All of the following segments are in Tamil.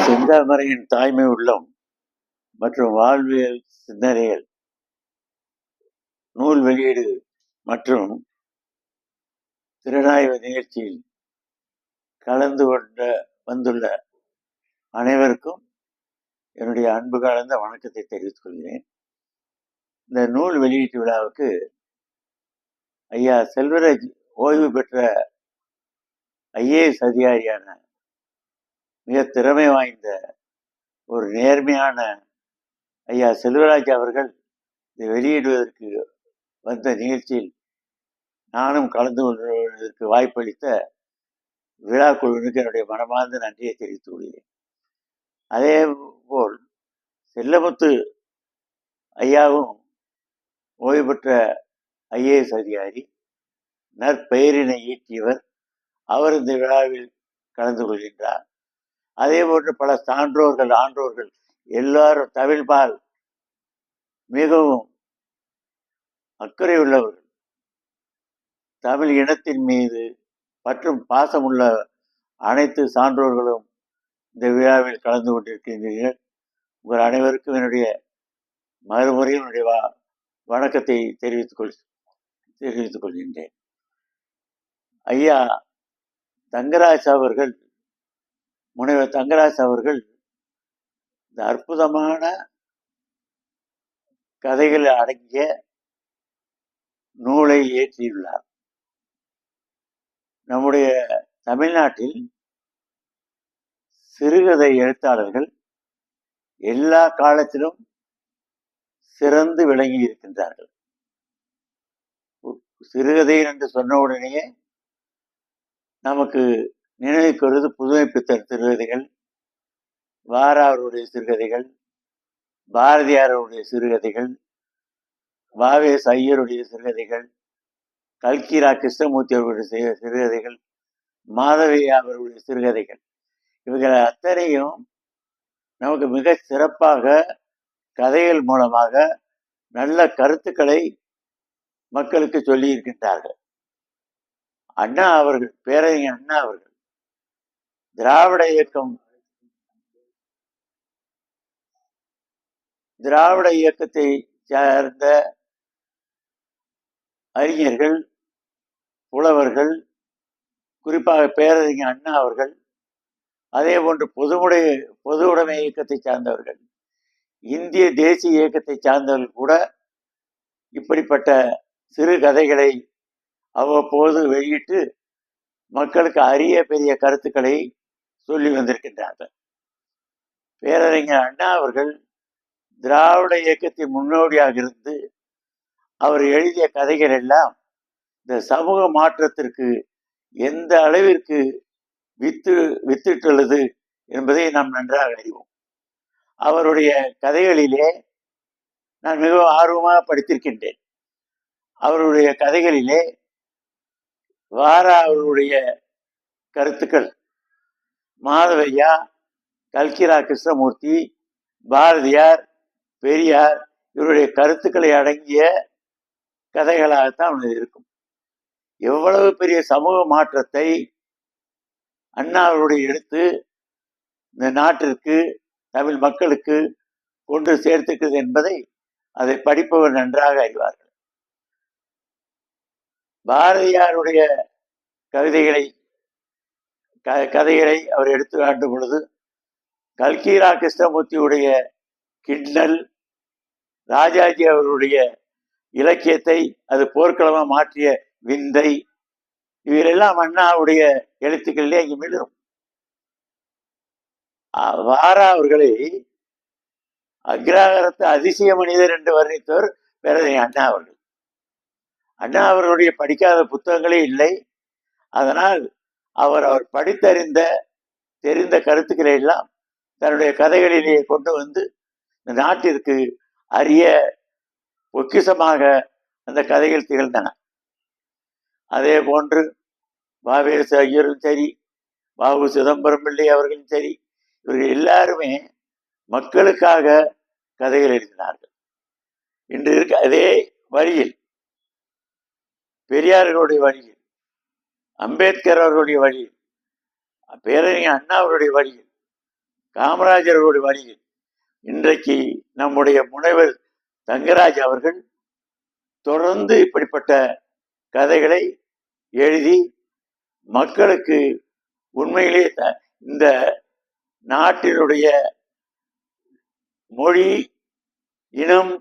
செந்தாமரையின் தாய்மை உள்ளம் மற்றும் வாழ்வியல் சிந்தனைகள் நூல் வெளியீடு மற்றும் திறனாய்வு நிகழ்ச்சியில் கலந்து வந்துள்ள அனைவருக்கும் என்னுடைய அன்பு கலந்த வணக்கத்தை தெரிவித்துக் கொள்கிறேன். இந்த நூல் வெளியீட்டு விழாவுக்கு ஐயா செல்வராஜ் ஓய்வு பெற்ற ஐஏஎஸ் அதிகாரியான மிக திறமை வாய்ந்த ஒரு நேர்மையான ஐயா செல்வராஜ் அவர்கள் இதை வெளியிடுவதற்கு வந்த நிகழ்ச்சியில் நானும் கலந்து கொள்வதற்கு வாய்ப்பளித்த விழா குழுவினருக்கு என்னுடைய மனமார்ந்த நன்றியை தெரிவித்துக் கொள்கிறேன். அதே போல் செல்லமுத்து ஐயாவும் ஓய்வு பெற்ற ஐஏஎஸ் அதிகாரி, நற்பெயரினை ஈட்டியவர். அவர் இந்த விழாவில் கலந்து கொள்கின்றார். அதே போன்று பல சான்றோர்கள், ஆன்றோர்கள் எல்லாரும் தமிழ்பால் மிகவும் அக்கறை உள்ளவர்கள், தமிழ் இனத்தின் மீது மற்றும் பாசமுள்ள அனைத்து சான்றோர்களும் இந்த விழாவில் கலந்து கொண்டிருக்கின்றீர்கள். உங்கள் அனைவருக்கும் என்னுடைய மறுமுறையும் என்னுடைய வணக்கத்தை தெரிவித்துக் கொள்கின்றேன். ஐயா தங்கராஜ் அவர்கள், முனைவர் தங்கராஜ் அவர்கள் இந்த அற்புதமான கதைகள் அடங்கிய நூலை இயற்றியுள்ளார். நம்முடைய தமிழ்நாட்டில் சிறுகதை எழுத்தாளர்கள் எல்லா காலத்திலும் சிறந்து விளங்கி இருக்கின்றார்கள். சிறுகதை என்று சொன்ன உடனேயே நமக்கு நினைவுக்கு வருவது புதுமை பித்தன் சிறுகதைகள், வாராருடைய சிறுகதைகள், பாரதியாருடைய சிறுகதைகள், வாவேஸ் ஐயருடைய சிறுகதைகள், கல்கிரா கிருஷ்ணமூர்த்தி அவர்களுடைய சிறுகதைகள், மாதவையா அவர்களுடைய சிறுகதைகள், இவைகள் அத்தனையும் நமக்கு மிக சிறப்பாக கதைகள் மூலமாக நல்ல கருத்துக்களை மக்களுக்கு சொல்லி இருக்கின்றார்கள். அண்ணா அவர்கள், பேரறிஞர் அண்ணா அவர்கள் திராவிட இயக்கத்தை சார்ந்த அறிஞர்கள், புலவர்கள், குறிப்பாக பேரறிஞர் அண்ணா அவர்கள், அதே போன்று பொது உடைமை இயக்கத்தை சார்ந்தவர்கள், இந்திய தேசிய இயக்கத்தை சார்ந்தவர்கள் கூட இப்படிப்பட்ட சிறு கதைகளை அவ்வப்போது வெளியிட்டு மக்களுக்கு அரிய பெரிய கருத்துக்களை சொல்லி வந்திருக்கின்றார்கள். பேரறிஞர் அண்ணா அவர்கள் திராவிட இயக்கத்தின் முன்னோடியாக இருந்து அவர் எழுதிய கதைகள் எல்லாம் இந்த சமூக மாற்றத்திற்கு எந்த அளவிற்கு வித்திட்டுள்ளது என்பதை நாம் நன்றாக அறிவோம். அவருடைய கதைகளிலே நான் மிகவும் ஆர்வமாக படித்திருக்கின்றேன். அவருடைய கதைகளிலே வாரா அவருடைய கருத்துக்கள், மாதவையா, கல்கிரா கிருஷ்ணமூர்த்தி, பாரதியார், பெரியார் இவருடைய கருத்துக்களை அடங்கிய கதைகளாகத்தான் இருக்கும். எவ்வளவு பெரிய சமூக மாற்றத்தை அண்ணா அவருடைய எடுத்து இந்த நாட்டிற்கு, தமிழ் மக்களுக்கு கொண்டு சேர்த்துக்கிறது என்பதை அதை படிப்பவர் நன்றாக அறிவார்கள். பாரதியாருடைய கதைகளை அவர் எடுத்து காட்டும் பொழுது, கல்கிரா கிருஷ்ணமூர்த்தியுடைய கிண்டல், ராஜாஜி அவருடைய இலக்கியத்தை அது போர்க்களமாக மாற்றிய விந்தை, இவரெல்லாம் அண்ணாவுடைய எழுத்துக்களிலே இங்கு மிளரும். வாரா அவர்களை அக்ராகரத்து அதிசய மனிதர் என்று வர்ணித்தவர் பேரறிஞர் அண்ணா அவர்கள். அண்ணா அவர்களுடைய படிக்காத புத்தகங்களே இல்லை. அதனால் அவர் தெரிந்த கருத்துக்களை எல்லாம் தன்னுடைய கதைகளிலே கொண்டு வந்து இந்த நாட்டிற்கு அரிய பொக்கிஷமாக அந்த கதைகள் திகழ்ந்தன. அதே போன்று வாவேசு ஐயரும் சரி, வாவு சிதம்பரம் பிள்ளை அவர்களும் சரி, இவர்கள் எல்லாருமே மக்களுக்காக கதைகள் எழுதினார்கள். இன்று இருக்க அதே வழியில் பெரியார்களுடைய வழியில், அம்பேத்கர் அவர்களுடைய வழியில் பேரறிஞர் அண்ணா அவருடைய வழியில், காமராஜர் அவருடைய வழியில் இன்றைக்கு நம்முடைய முனைவர் தங்கராஜ் அவர்கள் தொடர்ந்து இப்படிப்பட்ட கதைகளை எழுதி மக்களுக்கு உண்மையிலே இந்த நாட்டினுடைய மொழி இனம்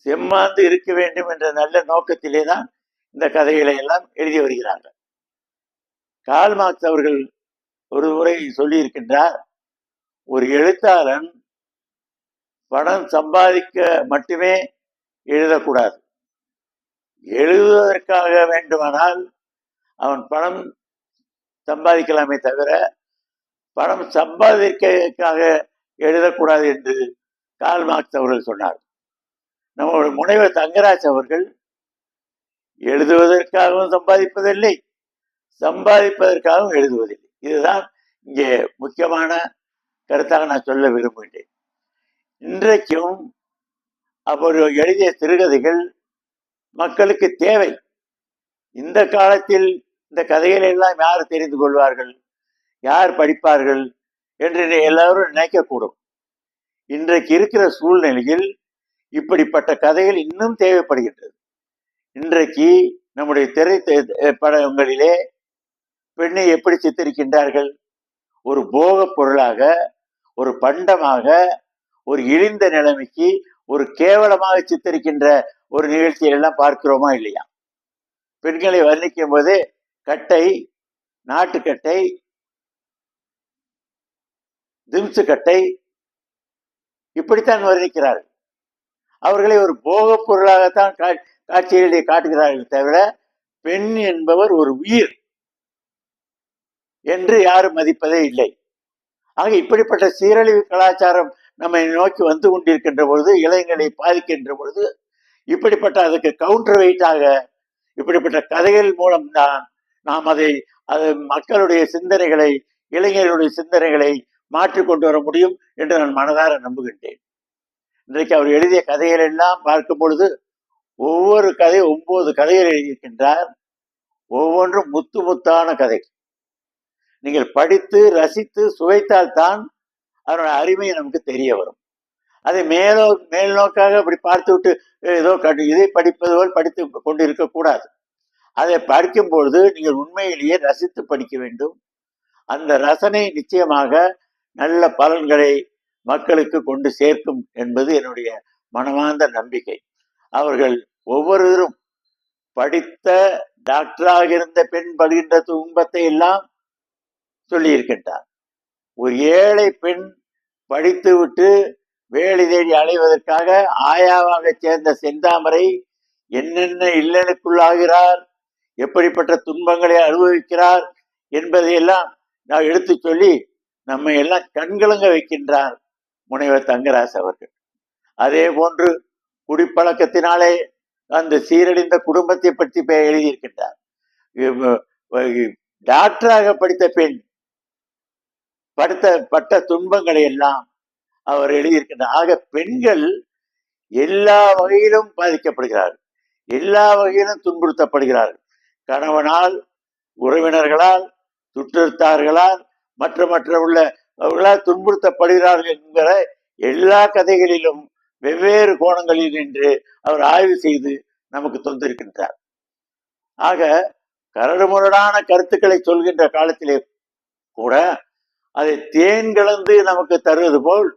செம்மாந்து இருக்க வேண்டும் என்ற நல்ல நோக்கத்திலே தான் இந்த கதைகளை எல்லாம் எழுதி வருகிறார்கள். கார்ல் மார்க்ஸ் அவர்கள் ஒரு முறை சொல்லி இருக்கின்றார், ஒரு எழுத்தாளன் பணம் சம்பாதிக்க மட்டுமே எழுதக்கூடாது, எழுதுவதற்காக வேண்டுமானால் அவன் பணம் சம்பாதிக்கலாமே தவிர பணம் சம்பாதிக்காக எழுதக்கூடாது என்று கார்ல் மார்க்ஸ் அவர்கள் சொன்னார். நம்முடைய முனைவர் தங்கராஜ் அவர்கள் எழுதுவதற்காகவும் சம்பாதிப்பதில்லை, சம்பாதிப்பதற்காகவும் எழுதுவதில்லை. இதுதான் இங்கே முக்கியமான கருத்தாக நான் சொல்ல விரும்புகின்றேன். இன்றைக்கும் அவர் எழுதிய சிறுகதைகள் மக்களுக்கு தேவை. இந்த காலத்தில் இந்த கதைகளை எல்லாம் யார் தெரிந்து கொள்வார்கள், யார் படிப்பார்கள் என்று எல்லாரும் நினைக்கக்கூடும். இன்றைக்கு இருக்கிற சூழ்நிலையில் இப்படிப்பட்ட கதைகள் இன்னும் தேவைப்படுகின்றது. இன்றைக்கு நம்முடைய திரைப்படங்களிலே பெண்ணை எப்படி சித்தரிக்கின்றார்கள்? ஒரு போக பொருளாக, ஒரு பண்டமாக, ஒரு இழிந்த நிலைமைக்கு, ஒரு கேவலமாக சித்தரிக்கின்ற ஒரு நிகழ்ச்சியெல்லாம் பார்க்கிறோமா இல்லையா? பெண்களை வர்ணிக்கும் போது கட்டை, நாட்டுக்கட்டை, திம்சு கட்டை, இப்படித்தான் வர்ணிக்கிறார்கள். அவர்களை ஒரு போக பொருளாகத்தான் காட்சிகளிலே காட்டுகிறார்கள் தவிர பெண் என்பவர் ஒரு உயிர் என்று யாரும் மதிப்பதே இல்லை. ஆக இப்படிப்பட்ட சீரழிவு கலாச்சாரம் நம்மை நோக்கி வந்து கொண்டிருக்கின்ற பொழுது, இளைஞர்களை பாதிக்கின்ற பொழுது, இப்படிப்பட்ட அதுக்கு கவுண்டர் வெயிட்டாக இப்படிப்பட்ட கதைகள் மூலம் தான் நாம் அதை மக்களுடைய சிந்தனைகளை, இளைஞர்களுடைய சிந்தனைகளை மாற்றிக்கொண்டு வர முடியும் என்று நான் மனதார நம்புகின்றேன். இன்றைக்கு அவர் எழுதிய கதைகள் எல்லாம் பார்க்கும் பொழுது ஒவ்வொரு கதை 9 கதைகள் எழுதியிருக்கின்றார். ஒவ்வொன்றும் முத்து முத்தான கதை. நீங்கள் படித்து ரசித்து சுவைத்தால் தான் அதனுடைய அருமை நமக்கு தெரிய வரும். அதை மேல் நோக்காக அப்படி பார்த்து விட்டு ஏதோ இதை படிப்பது போல் படித்து கொண்டு இருக்கக்கூடாது. அதை படிக்கும் பொழுது நீங்கள் உண்மையிலேயே ரசித்து படிக்க வேண்டும். அந்த ரசனை நிச்சயமாக நல்ல பலன்களை மக்களுக்கு கொண்டு சேர்க்கும் என்பது என்னுடைய மனமார்ந்த நம்பிக்கை. அவர்கள் ஒவ்வொருவரும் படித்த டாக்டராக இருந்த பெண் படுகின்ற துன்பத்தை எல்லாம் சொல்லி இருக்கின்றார். ஒரு ஏழை பெண் படித்து விட்டு வேலை தேடி அலைவதற்காக ஆயாவாக சேர்ந்த செந்தாமரை என்னென்ன இல்லனுக்குள்ளாகிறார், எப்படிப்பட்ட துன்பங்களை அனுபவிக்கிறார் என்பதையெல்லாம் நான் எடுத்து சொல்லி நம்மை எல்லாம் கண்கலங்க வைக்கின்றார் முனைவர் தங்கராஜ் அவர்கள். அதே போன்று குடிப்பழக்கத்தினாலே அந்த சீரழிந்த குடும்பத்தை பற்றி எழுதியிருக்கின்றார். டாக்டராக படித்த பெண் பட்ட துன்பங்களை எல்லாம் அவர் எழுதியிருக்கின்றார். ஆக பெண்கள் எல்லா வகையிலும் பாதிக்கப்படுகிறார்கள், எல்லா வகையிலும் துன்புறுத்தப்படுகிறார்கள். கணவனால், உறவினர்களால், சுற்றத்தார்களால், மற்ற உள்ளவர்களால் துன்புறுத்தப்படுகிறார்கள் என்கிற எல்லா கதைகளிலும் வெவ்வேறு கோணங்களில் நின்று அவர் ஆய்வு செய்து நமக்கு தந்திருக்கின்றார். ஆக கரடுமுரடான கருத்துக்களை சொல்கின்ற காலத்திலே கூட அதை தேன் கலந்து நமக்கு தருவது போல்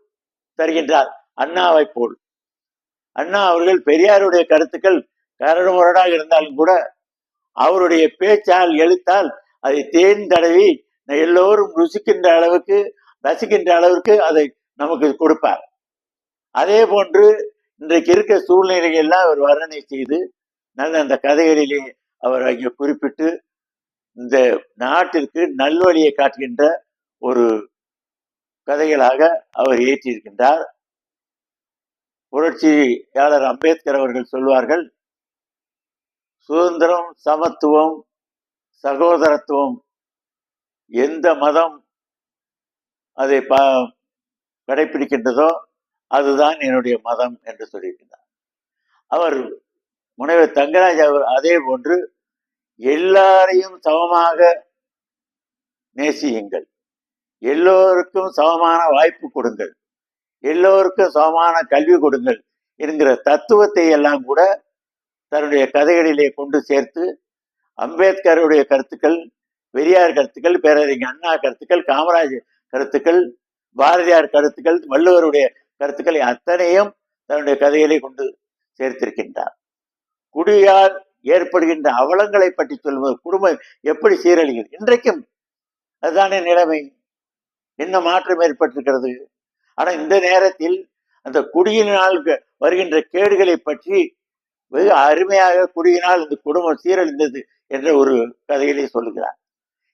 தருகின்றார், அண்ணாவை போல். அண்ணா அவர்கள் பெரியாருடைய கருத்துக்கள் கரடுமுரடாக இருந்தாலும் கூட அவருடைய பேச்சால், எழுத்தால் அதை தேன் தடவி எல்லோரும் ரசிக்கின்ற அளவுக்கு அதை நமக்கு கொடுப்பார். அதே போன்று இன்றைக்கு இருக்க சூழ்நிலைகள்லாம் அவர் வர்ணனை செய்து நல்ல அந்த கதைகளிலே அவர் அங்கே குறிப்பிட்டு இந்த நாட்டிற்கு நல்வழியை காட்டுகின்ற ஒரு கதைகளாக அவர் ஏற்றியிருக்கின்றார். புரட்சியாளர் அம்பேத்கர் அவர்கள் சொல்வார்கள், சுதந்திரம், சமத்துவம், சகோதரத்துவம் எந்த மதம் அதை கடைபிடிக்கின்றதோ அதுதான் என்னுடைய மதம் என்று சொல்லியிருக்கிறார். அவர் முனைவர் தங்கராஜ் அவர் அதே போன்று எல்லாரையும் சமமாக நேசியுங்கள், எல்லோருக்கும் சமமான வாய்ப்பு கொடுங்கள், எல்லோருக்கும் சமமான கல்வி கொடுங்கள் என்கிற தத்துவத்தை எல்லாம் கூட தன்னுடைய கதைகளிலே கொண்டு சேர்த்து அம்பேத்கருடைய கருத்துக்கள், பெரியார் கருத்துக்கள், பேரறிஞர் அண்ணா கருத்துக்கள், காமராஜ் கருத்துக்கள், பாரதியார் கருத்துக்கள், வள்ளுவருடைய கருத்துக்களை அத்தனையும் தன்னுடைய கதைகளை கொண்டு சேர்த்திருக்கின்றார். குடியால் ஏற்படுகின்ற அவலங்களை பற்றி சொல்வது, குடும்பம் எப்படி சீரழிகிறது இன்றைக்கும் அதுதானே நிலைமை. என்ன மாற்றம் ஏற்பட்டிருக்கிறது? ஆனா இந்த நேரத்தில் அந்த குடியினால் வருகின்ற கேடுகளை பற்றி வெகு அருமையாக குடியினால் இந்த குடும்பம் சீரழிந்தது என்ற ஒரு கதையிலே சொல்லுகிறார்.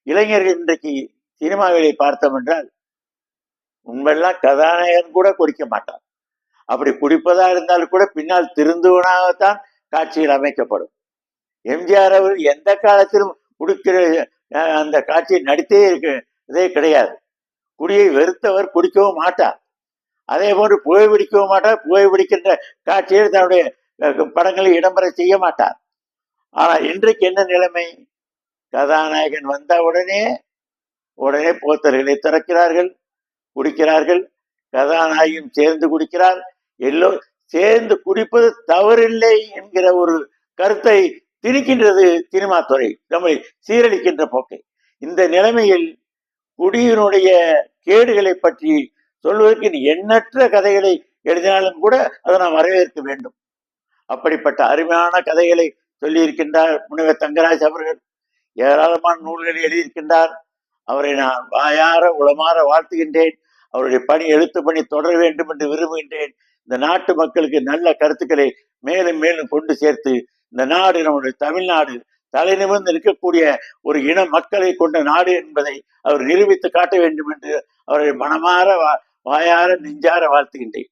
இளைஞர்கள் இன்றைக்கு சினிமாவிலே பார்த்தோம் என்றால் உண்மையெல்லாம் கதாநாயகன் கூட குடிக்க மாட்டான். அப்படி குடிப்பதா இருந்தாலும் கூட பின்னால் திருந்துவனாகத்தான் காட்சிகள் அமைக்கப்படும். எம்ஜிஆர் அவர் எந்த காலத்திலும் குடிக்கிற அந்த காட்சியை நடித்தே இதே கிடையாது. குடியை வெறுத்தவர் குடிக்கவும் மாட்டார். அதே போன்று புகைப்பிடிக்கவும் மாட்டார். புகைப்பிடிக்கின்ற காட்சியை தன்னுடைய படங்களில் இடம்பெற செய்ய மாட்டார். ஆனால் இன்றைக்கு என்ன நிலைமை? கதாநாயகன் வந்த உடனே போத்தல்களை திறக்கிறார்கள், குடிக்கிறார்கள். கதாநாயகன் சேர்ந்து குடிக்கிறார். எல்லோரும் சேர்ந்து குடிப்பது தவறில்லை என்கிற ஒரு கருத்தை திணிக்கின்றது சினிமா துறை, நம்மை சீரழிக்கின்ற போக்கை. இந்த நிலைமையில் குடியினுடைய கேடுகளை பற்றி சொல்வதற்கு எண்ணற்ற கதைகளை எழுதினாலும் கூட அதை நாம் வரவேற்க வேண்டும். அப்படிப்பட்ட அருமையான கதைகளை சொல்லியிருக்கின்றார் முனைவர் தங்கராஜ் அவர்கள். ஏராளமான நூல்களை எழுதியிருக்கின்றார். அவரை நான் வாயார உளமாற வாழ்த்துகின்றேன். அவருடைய பணி, எழுத்து பணி தொடர வேண்டும் என்று விரும்புகின்றேன். இந்த நாட்டு மக்களுக்கு நல்ல கருத்துக்களை மேலும் மேலும் கொண்டு சேர்த்து இந்த நாடு நம்முடைய தமிழ்நாடு தலை நிமிர்ந்து இருக்கக்கூடிய ஒரு இன மக்களை கொண்ட நாடு என்பதை அவர் நிரூபித்து காட்ட வேண்டும் என்று அவரை மனமாற வாயார நெஞ்சார வாழ்த்துகின்றேன்.